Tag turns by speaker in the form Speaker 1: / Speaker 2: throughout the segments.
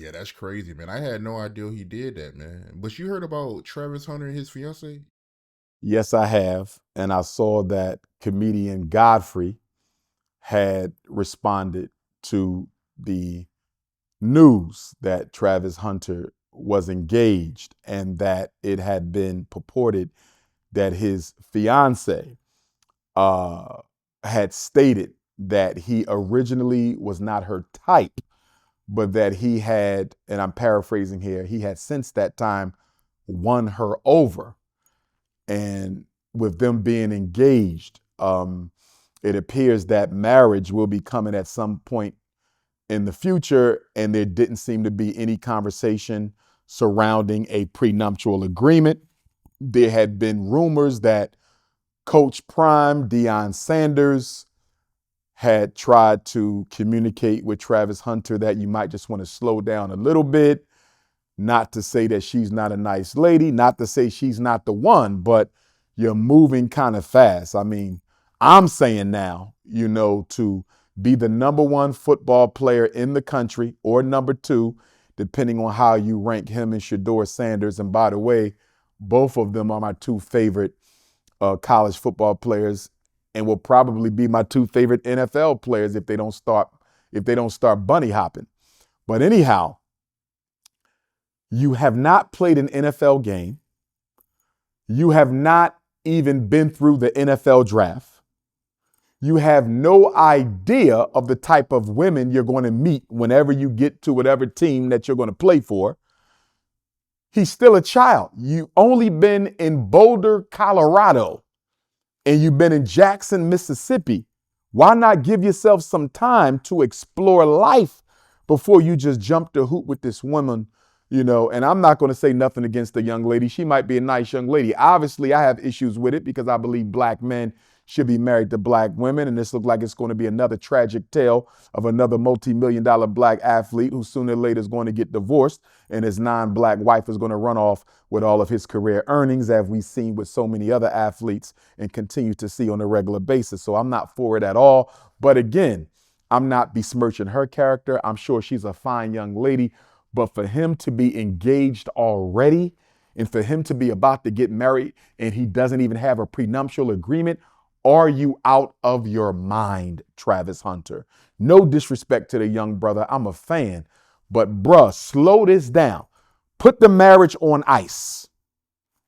Speaker 1: Yeah, that's crazy, man. I had no idea he did that, man. But you heard about Travis Hunter and his fiance?
Speaker 2: Yes, I have. And I saw that comedian Godfrey had responded to the news that Travis Hunter was engaged and that it had been purported that his fiance uh, had stated that he originally was not her type, but that he had, and I'm paraphrasing here, he had since that time won her over. And with them being engaged, it appears that marriage will be coming at some point in the future, and there didn't seem to be any conversation surrounding a prenuptial agreement. There had been rumors that Coach Prime, Deion Sanders, had tried to communicate with Travis Hunter that you might just want to slow down a little bit. Not to say that she's not a nice lady, not to say she's not the one, but you're moving kind of fast. I mean, I'm saying now, to be the number one football player in the country or number two, depending on how you rank him and Shador Sanders. And by the way, both of them are my two favorite college football players and will probably be my two favorite NFL players if they don't start bunny hopping. But anyhow, you have not played an NFL game. You have not even been through the NFL draft. You have no idea of the type of women you're going to meet whenever you get to whatever team that you're going to play for. He's still a child. You've only been in Boulder, Colorado, and you've been in Jackson, Mississippi. Why not give yourself some time to explore life before you just jump the hoop with this woman? And I'm not going to say nothing against the young lady. She might be a nice young lady. Obviously, I have issues with it because I believe black men should be married to black women. And this looks like it's going to be another tragic tale of another multi-million-dollar black athlete who sooner or later is going to get divorced and his non-black wife is going to run off with all of his career earnings, as we've seen with so many other athletes and continue to see on a regular basis. So I'm not for it at all. But again, I'm not besmirching her character. I'm sure she's a fine young lady. But for him to be engaged already and for him to be about to get married and he doesn't even have a prenuptial agreement, are you out of your mind, Travis Hunter? No disrespect to the young brother. I'm a fan. But bruh, slow this down. Put the marriage on ice.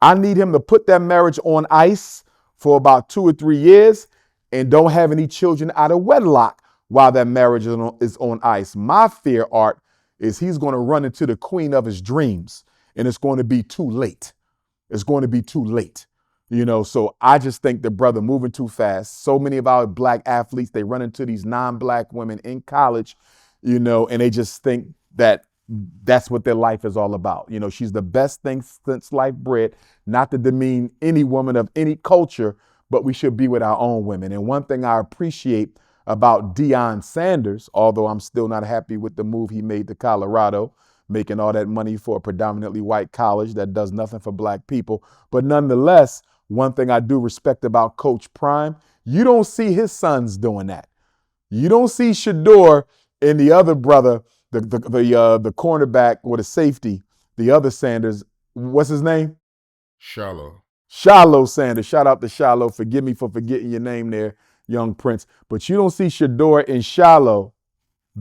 Speaker 2: I need him to put that marriage on ice for about 2 or 3 years and don't have any children out of wedlock while that marriage is on ice. My fear, Art, is he's going to run into the queen of his dreams and it's going to be too late. It's going to be too late. So I just think the brother moving too fast. So many of our black athletes, they run into these non-black women in college, and they just think that that's what their life is all about. She's the best thing since life bred, not to demean any woman of any culture, but we should be with our own women. And one thing I appreciate about Deion Sanders, although I'm still not happy with the move he made to Colorado, making all that money for a predominantly white college that does nothing for black people. But nonetheless, one thing I do respect about Coach Prime, you don't see his sons doing that. You don't see Shador and the other brother, the cornerback or the safety, the other Sanders. What's his name?
Speaker 1: Shallow.
Speaker 2: Shiloh Sanders. Shout out to Shiloh. Forgive me for forgetting your name there, young prince. But you don't see Shador and Shiloh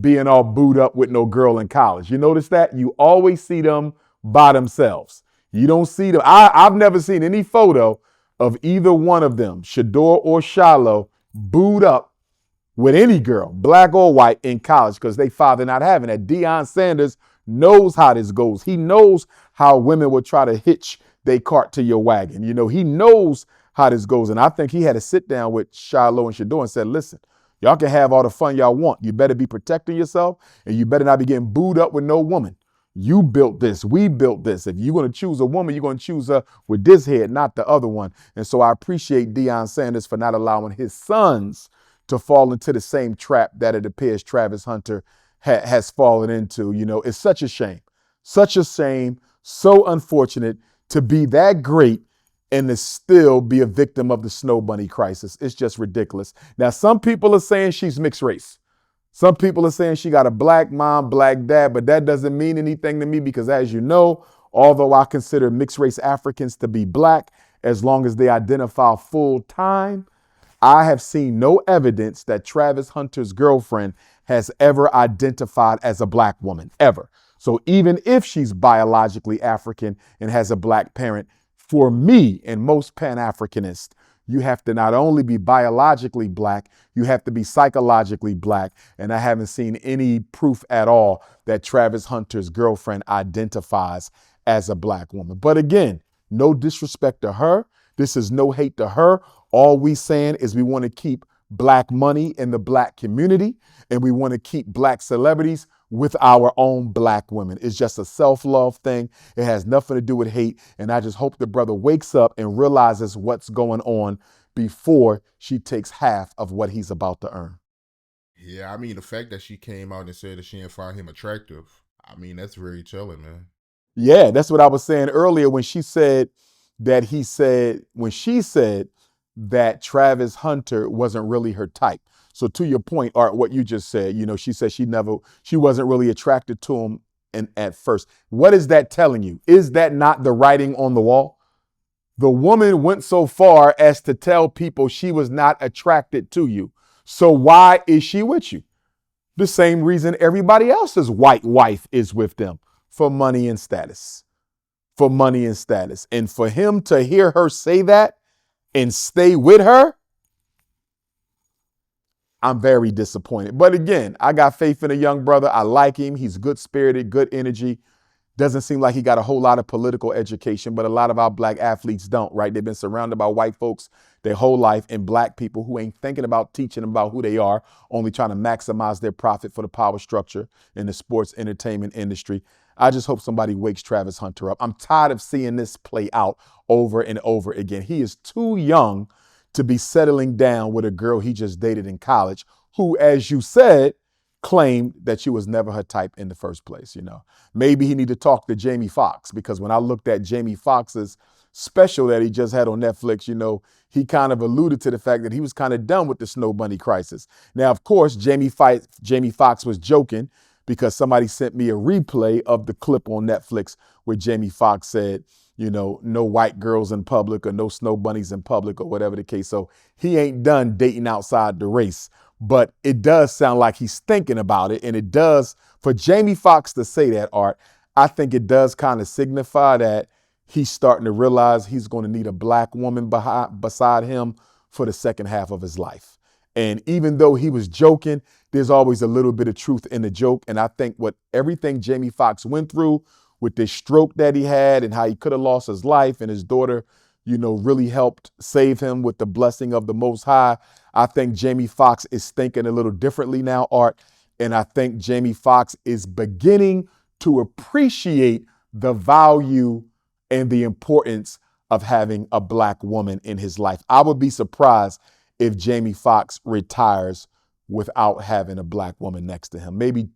Speaker 2: being all booed up with no girl in college. You notice that? You always see them by themselves. You don't see them. I've never seen any photo of either one of them, Shador or Shiloh, booed up with any girl, black or white, in college because they father not having that. Deion Sanders knows how this goes. He knows how women will try to hitch their cart to your wagon. He knows how this goes. And I think he had to sit down with Shiloh and Shador and said, listen, y'all can have all the fun y'all want. You better be protecting yourself and you better not be getting booed up with no woman. You built this. We built this. If you're going to choose a woman, you're going to choose her with this head, not the other one. And so I appreciate Deion Sanders for not allowing his sons to fall into the same trap that it appears Travis Hunter has fallen into. It's such a shame, so unfortunate to be that great and to still be a victim of the snow bunny crisis. It's just ridiculous. Now, some people are saying she's mixed race. Some people are saying she got a black mom, black dad, but that doesn't mean anything to me because, as you know, although I consider mixed race Africans to be black, as long as they identify full time, I have seen no evidence that Travis Hunter's girlfriend has ever identified as a black woman, ever. So even if she's biologically African and has a black parent, for me and most Pan-Africanists, you have to not only be biologically black, you have to be psychologically black. And I haven't seen any proof at all that Travis Hunter's girlfriend identifies as a black woman. But again, no disrespect to her. This is no hate to her. All we saying is we want to keep black money in the black community, and we want to keep black celebrities with our own black women. It's just a self-love thing. It has nothing to do with hate. And I just hope the brother wakes up and realizes what's going on before she takes half of what he's about to earn.
Speaker 1: Yeah, I mean, the fact that she came out and said that she didn't find him attractive, I mean, that's very telling, man.
Speaker 2: Yeah, that's what I was saying earlier when she said that Travis Hunter wasn't really her type. So to your point, Art, what you just said, she said she wasn't really attracted to him at first. What is that telling you? Is that not the writing on the wall? The woman went so far as to tell people she was not attracted to you. So why is she with you? The same reason everybody else's white wife is with them, for money and status. For money and status. And for him to hear her say that and stay with her, I'm very disappointed. But again, I got faith in a young brother. I like him. He's good spirited, good energy. Doesn't seem like he got a whole lot of political education, but a lot of our black athletes don't, right? They've been surrounded by white folks their whole life and black people who ain't thinking about teaching them about who they are, only trying to maximize their profit for the power structure in the sports entertainment industry. I just hope somebody wakes Travis Hunter up. I'm tired of seeing this play out over and over again. He is too young to be settling down with a girl he just dated in college, who, as you said, claimed that she was never her type in the first place. Maybe he need to talk to Jamie Foxx, because when I looked at Jamie Foxx's special that he just had on Netflix, he kind of alluded to the fact that he was kind of done with the Snow Bunny crisis. Now, of course, Jamie Foxx was joking, because somebody sent me a replay of the clip on Netflix where Jamie Foxx said, no white girls in public or no snow bunnies in public or whatever the case. So he ain't done dating outside the race, but it does sound like he's thinking about it. And it does, for Jamie Foxx to say that, Art, I think it does kind of signify that he's starting to realize he's going to need a black woman beside him for the second half of his life. And even though he was joking, there's always a little bit of truth in the joke. And I think everything Jamie Foxx went through with this stroke that he had and how he could have lost his life, and his daughter, really helped save him with the blessing of the Most High. I think Jamie Foxx is thinking a little differently now, Art. And I think Jamie Foxx is beginning to appreciate the value and the importance of having a black woman in his life. I would be surprised if Jamie Foxx retires without having a black woman next to him. Maybe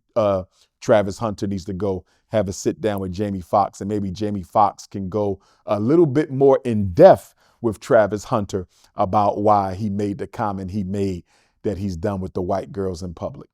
Speaker 2: Travis Hunter needs to go have a sit down with Jamie Foxx, and maybe Jamie Foxx can go a little bit more in depth with Travis Hunter about why he made the comment he made that he's done with the white girls in public.